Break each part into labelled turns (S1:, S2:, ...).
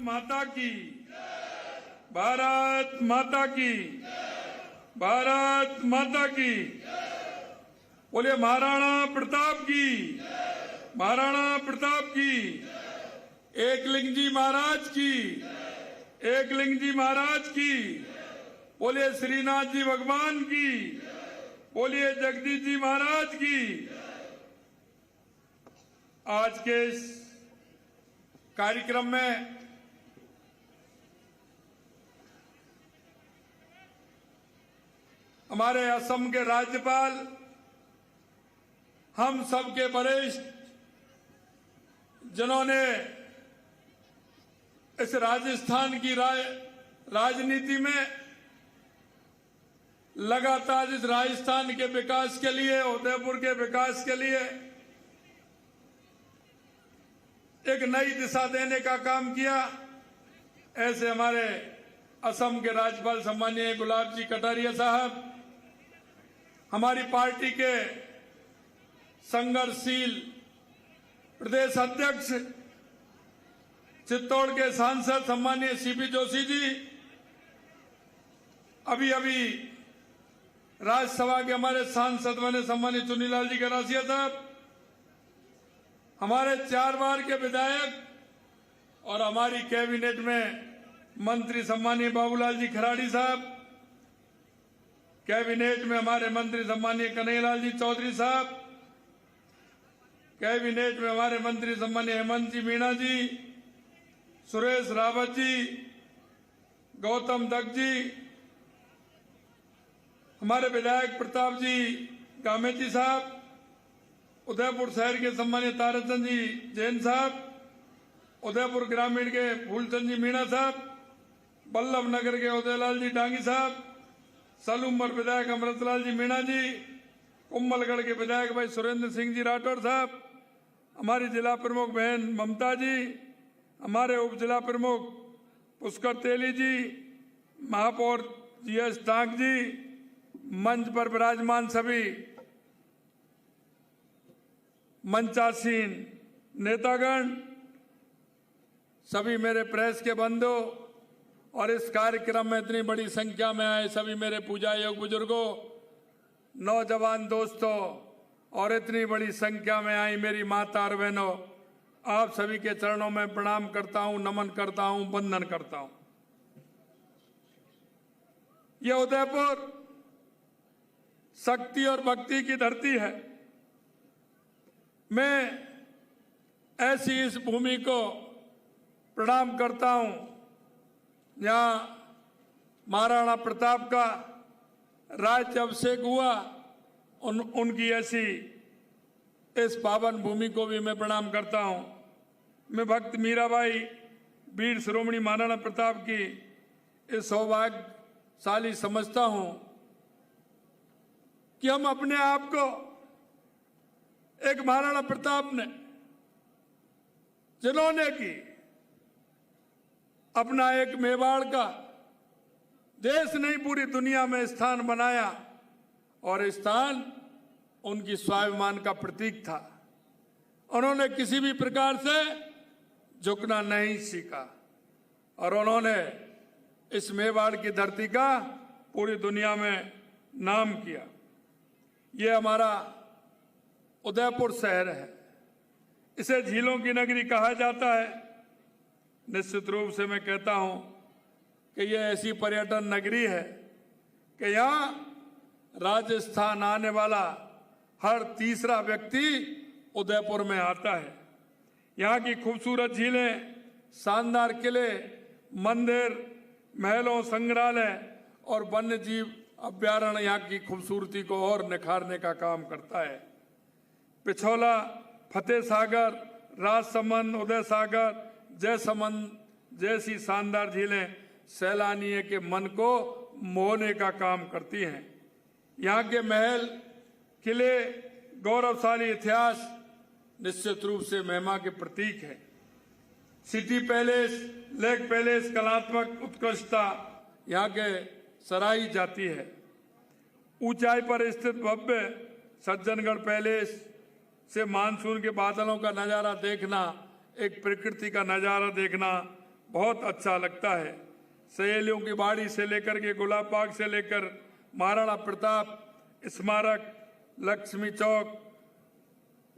S1: माता की, भारत माता की, भारत माता की। बोलिए महाराणा प्रताप की, महाराणा प्रताप की। एकलिंग जी महाराज की, एकलिंग जी महाराज की। बोलिए श्रीनाथ जी भगवान की, बोलिए जगदीश जी महाराज की। आज के इस कार्यक्रम में हमारे असम के राज्यपाल, हम सबके वरिष्ठ, जिन्होंने इस राजस्थान की राजनीति में लगातार इस राजस्थान के विकास के लिए, उदयपुर के विकास के लिए एक नई दिशा देने का काम किया, ऐसे हमारे असम के राज्यपाल सम्माननीय गुलाब जी कटारिया साहब, हमारी पार्टी के संघर्षशील प्रदेश अध्यक्ष, चित्तौड़ के सांसद सम्माननीय सीपी जोशी जी, अभी राज्यसभा के हमारे सांसद बने सम्माननीय चुन्नीलाल जी गरासिया साहब, हमारे 4 बार के विधायक और हमारी कैबिनेट में मंत्री सम्माननीय बाबूलाल जी खराड़ी साहब, कैबिनेट में हमारे मंत्री सम्माननीय कन्हैयालाल जी चौधरी साहब, कैबिनेट में हमारे मंत्री सम्माननीय हेमंत जी मीणा जी, सुरेश रावत जी, गौतम दत्त जी, हमारे विधायक प्रताप जी गामेती साहब, उदयपुर शहर के सम्माननीय ताराचंद जी जैन साहब, उदयपुर ग्रामीण के फूलचंद जी मीणा साहब, बल्लभ नगर के उदयलाल जी डांगी साहब, सलूमर विधायक अमृतलाल जी मीणा जी, कुम्भलगढ़ के विधायक भाई सुरेंद्र सिंह जी राठौर साहब, हमारी जिला प्रमुख बहन ममता जी, हमारे उप जिला प्रमुख पुष्कर तेली जी, महापौर जीएस डांग जी, मंच पर विराजमान सभी मंचासीन नेतागण, सभी मेरे प्रेस के बंधु और इस कार्यक्रम में इतनी बड़ी संख्या में आए सभी मेरे पूजा योग बुजुर्गों, नौजवान दोस्तों और इतनी बड़ी संख्या में आई मेरी माता और बहनों, आप सभी के चरणों में प्रणाम करता हूं, नमन करता हूं, वंदन करता हूं। यह उदयपुर शक्ति और भक्ति की धरती है। मैं ऐसी इस भूमि को प्रणाम करता हूं जहां महाराणा प्रताप का राज्य अभिषेक हुआ, उनकी ऐसी इस पावन भूमि को भी मैं प्रणाम करता हूं। मैं भक्त मीराबाई वीर शिरोमणि महाराणा प्रताप की इस सौभाग्यशाली समझता हूं कि हम अपने आप को एक महाराणा प्रताप ने, जिन्होंने की अपना एक मेवाड़ का देश नहीं पूरी दुनिया में स्थान बनाया, और स्थान उनकी स्वाभिमान का प्रतीक था। उन्होंने किसी भी प्रकार से झुकना नहीं सीखा और उन्होंने इस मेवाड़ की धरती का पूरी दुनिया में नाम किया। ये हमारा उदयपुर शहर है, इसे झीलों की नगरी कहा जाता है। निश्चित रूप से मैं कहता हूं कि यह ऐसी पर्यटन नगरी है कि यहाँ राजस्थान आने वाला हर तीसरा व्यक्ति उदयपुर में आता है। यहाँ की खूबसूरत झीलें, शानदार किले, मंदिर, महलों, संग्रहालय और वन्य जीव अभ्यारण्य यहाँ की खूबसूरती को और निखारने का काम करता है। पिछौला, फतेह सागर, राजसमंद, उदय सागर, जयसमंद जैसी शानदार झीलें सैलानियों के मन को मोहने का काम करती हैं। यहाँ के महल, किले, गौरवशाली इतिहास निश्चित रूप से महिमा के प्रतीक है। सिटी पैलेस, लेक पैलेस, कलात्मक उत्कृष्टता यहाँ के सराही जाती है। ऊंचाई पर स्थित भव्य सज्जनगढ़ पैलेस से मानसून के बादलों का नजारा देखना, एक प्रकृति का नजारा देखना बहुत अच्छा लगता है। सहेलियों की बाड़ी से लेकर के गुलाब बाग से लेकर महाराणा प्रताप स्मारक, लक्ष्मी चौक,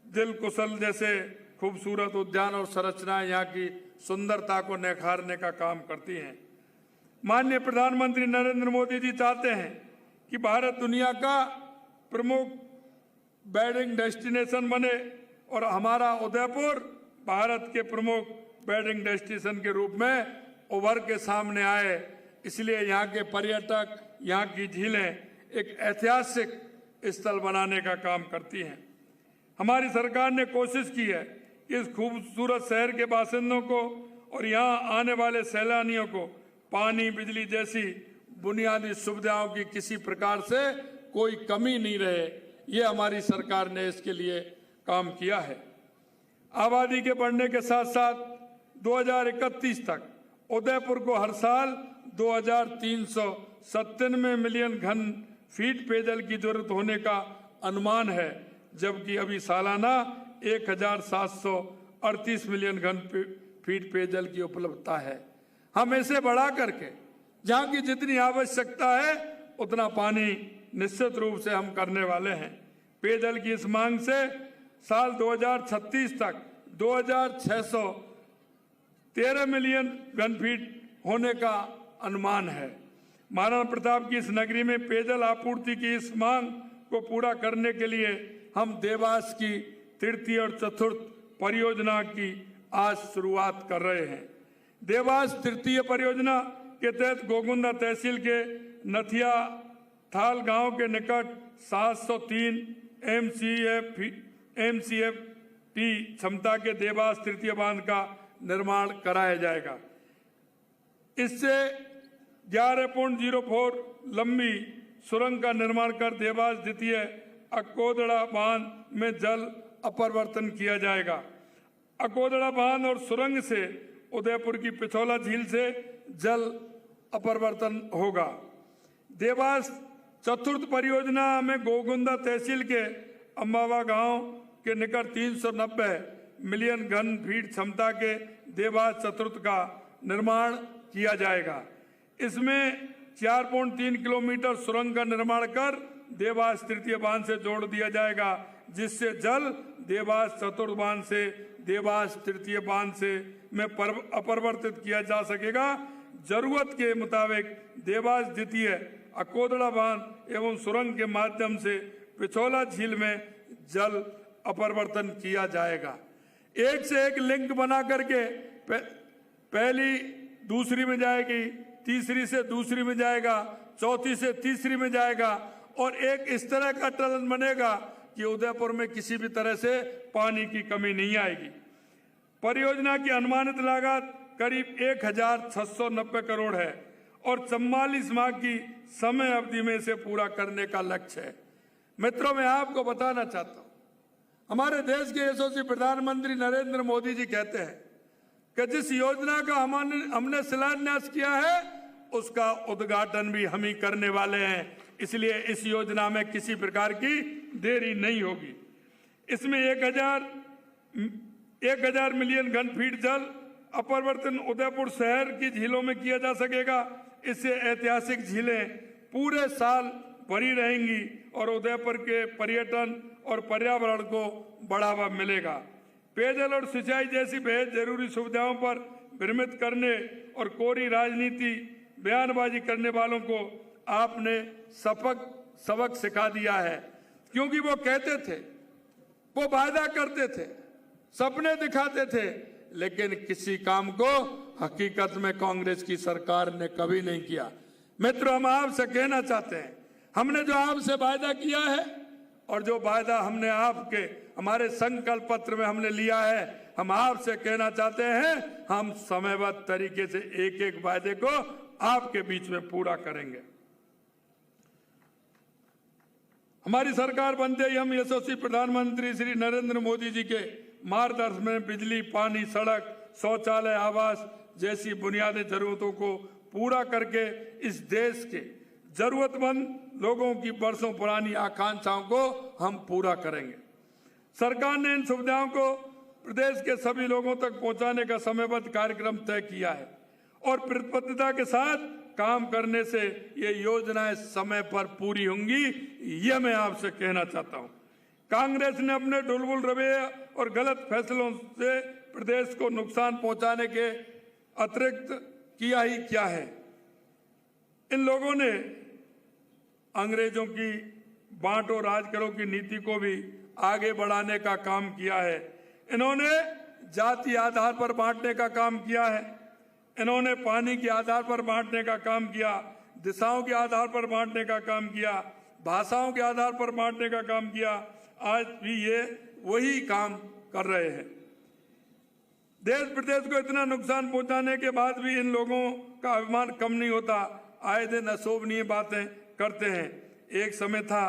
S1: दिल कुशल जैसे खूबसूरत उद्यान और संरचनाएं यहाँ की सुंदरता को निखारने का काम करती हैं। माननीय प्रधानमंत्री नरेंद्र मोदी जी चाहते हैं कि भारत दुनिया का प्रमुख वेडिंग डेस्टिनेशन बने और हमारा उदयपुर भारत के प्रमुख वेडिंग डेस्टिनेशन के रूप में उभर के सामने आए। इसलिए यहाँ के पर्यटक, यहाँ की झीलें एक ऐतिहासिक स्थल बनाने का काम करती हैं। हमारी सरकार ने कोशिश की है कि इस खूबसूरत शहर के बासिंदों को और यहाँ आने वाले सैलानियों को पानी, बिजली जैसी बुनियादी सुविधाओं की किसी प्रकार से कोई कमी नहीं रहे। ये हमारी सरकार ने इसके लिए काम किया है। आबादी के बढ़ने के साथ साथ 2031 तक उदयपुर को हर साल 2397 मिलियन घन फीट पेयजल की जरूरत होने का अनुमान है, जबकि अभी सालाना 1738 मिलियन घन फीट पेयजल की उपलब्धता है। हम इसे बढ़ा करके जहाँ की जितनी आवश्यकता है उतना पानी निश्चित रूप से हम करने वाले हैं। पेयजल की इस मांग से साल 2036 तक 2613 मिलियन घन फीट होने का अनुमान है। महाराणा प्रताप की इस नगरी में पेयजल आपूर्ति की इस मांग को पूरा करने के लिए हम देवास की तृतीय और चतुर्थ परियोजना की आज शुरुआत कर रहे हैं। देवास तृतीय परियोजना के तहत गोगुंदा तहसील के नथिया थाल गांव के निकट 703 MCFT क्षमता के देवास तृतीय बांध का निर्माण कराया जाएगा। इससे 11.04 लंबी सुरंग का निर्माण कर देवास द्वितीय अकोदड़ा बांध में जल अपरिवर्तन किया जाएगा। अकोदड़ा बांध और सुरंग से उदयपुर की पिछोला झील से जल अपरिवर्तन होगा। देवास चतुर्थ परियोजना में गोगुंदा तहसील के अम्बावा गांव के निकट 390 मिलियन घन फीट क्षमता के देवास चतुर्थ का निर्माण किया जाएगा। इसमें 4.3 किलोमीटर सुरंग का निर्माण कर देवास तृतीय बांध से जोड़ दिया जाएगा, जिससे जल देवास चतुर्थ बांध से देवास तृतीय बांध से में अपरिवर्तित किया जा सकेगा। जरूरत के मुताबिक देवास द्वितीय अकोदड़ा बांध एवं सुरंग के माध्यम से पिछोला झील में जल अपरिवर्तन किया जाएगा। एक से एक लिंक बना करके पहली दूसरी में जाएगी, तीसरी से दूसरी में जाएगा, चौथी से तीसरी में जाएगा और एक इस तरह का टनल बनेगा कि उदयपुर में किसी भी तरह से पानी की कमी नहीं आएगी। परियोजना की अनुमानित लागत करीब 1690 करोड़ है और 44 माह की समय अवधि में इसे पूरा करने का लक्ष्य है। मित्रों, मैं आपको बताना चाहता हूं, हमारे देश के यशस्वी प्रधानमंत्री नरेंद्र मोदी जी कहते हैं कि जिस योजना का हमने शिलान्यास किया है उसका उद्घाटन भी हम ही करने वाले हैं। इसलिए इस योजना में किसी प्रकार की देरी नहीं होगी। इसमें 1000 मिलियन घन फीट जल अपरिवर्तन उदयपुर शहर की झीलों में किया जा सकेगा। इससे ऐतिहासिक झीलें पूरे साल भरी रहेंगी और उदयपुर के पर्यटन और पर्यावरण को बढ़ावा मिलेगा। पेयजल और सिंचाई जैसी बेहद जरूरी सुविधाओं पर भ्रमित करने और कोरी राजनीति बयानबाजी करने वालों को आपने सबक सिखा दिया है, क्योंकि वो कहते थे, वो वादा करते थे, सपने दिखाते थे, लेकिन किसी काम को हकीकत में कांग्रेस की सरकार ने कभी नहीं किया। मित्रों, हम आपसे कहना चाहते हैं, हमने जो आपसे वादा किया है और जो वादा हमने आपके हमारे संकल्प पत्र में हमने लिया है, हम आपसे कहना चाहते हैं, हम समयबद्ध तरीके से एक एक वादे को आपके बीच में पूरा करेंगे। हमारी सरकार बनते ही हम यशस्वी प्रधानमंत्री श्री नरेंद्र मोदी जी के मार्गदर्शन में बिजली, पानी, सड़क, शौचालय, आवास जैसी बुनियादी जरूरतों को पूरा करके इस देश के जरूरतमंद लोगों की बरसों पुरानी आकांक्षाओं को हम पूरा करेंगे। सरकार ने इन सुविधाओं को प्रदेश के सभी लोगों तक पहुंचाने का समयबद्ध कार्यक्रम तय किया है। और प्रतिबद्धता के साथ काम करने से ये योजनाएं समय पर पूरी होंगी, ये मैं आपसे कहना चाहता हूं। कांग्रेस ने अपने ढुलमुल रवैये और गलत फैसलों से प्रदेश को नुकसान पहुंचाने के अतिरिक्त किया ही क्या है। इन लोगों ने अंग्रेजों की बांटो राज करो की नीति को भी आगे बढ़ाने का काम किया है। इन्होंने जाति आधार पर बांटने का काम किया है। इन्होंने पानी के आधार पर बांटने का काम किया, दिशाओं के आधार पर बांटने का काम किया, भाषाओं के आधार पर बांटने का काम किया। आज भी ये वही काम कर रहे हैं। देश प्रदेश को इतना नुकसान पहुंचाने के बाद भी इन लोगों का अभिमान कम नहीं होता। आए दिन अशोभनीय बातें करते हैं। एक समय था,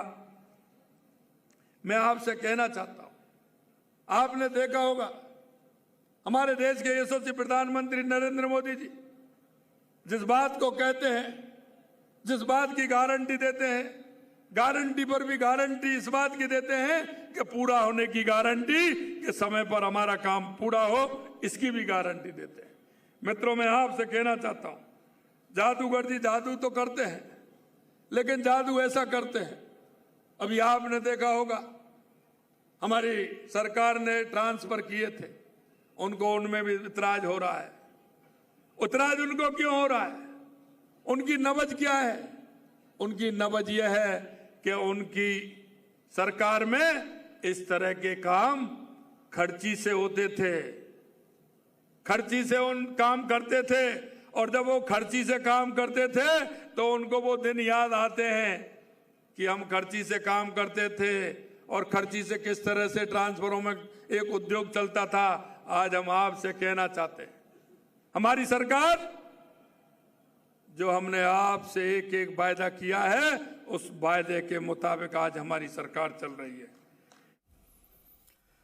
S1: मैं आपसे कहना चाहता हूं, आपने देखा होगा हमारे देश के यशस्वी प्रधानमंत्री नरेंद्र मोदी जी जिस बात को कहते हैं, जिस बात की गारंटी देते हैं, गारंटी पर भी गारंटी इस बात की देते हैं कि पूरा होने की गारंटी, कि समय पर हमारा काम पूरा हो, इसकी भी गारंटी देते हैं। मित्रों, मैं आपसे कहना चाहता हूं, जादूगर जी जादू तो करते हैं, लेकिन जादू ऐसा करते हैं। अभी आपने देखा होगा हमारी सरकार ने ट्रांसफर किए थे, उनको उनमें भी इतराज हो रहा है। इतराज उनको क्यों हो रहा है? उनकी नबज क्या है? उनकी नबज यह है कि उनकी सरकार में इस तरह के काम खर्ची से होते थे, खर्ची से उन काम करते थे, और जब वो खर्ची से काम करते थे तो उनको वो दिन याद आते हैं कि हम खर्ची से काम करते थे और खर्ची से किस तरह से ट्रांसफरों में एक उद्योग चलता था। आज हम आपसे कहना चाहते हैं, हमारी सरकार, जो हमने आपसे एक एक वायदा किया है, उस वायदे के मुताबिक आज हमारी सरकार चल रही है।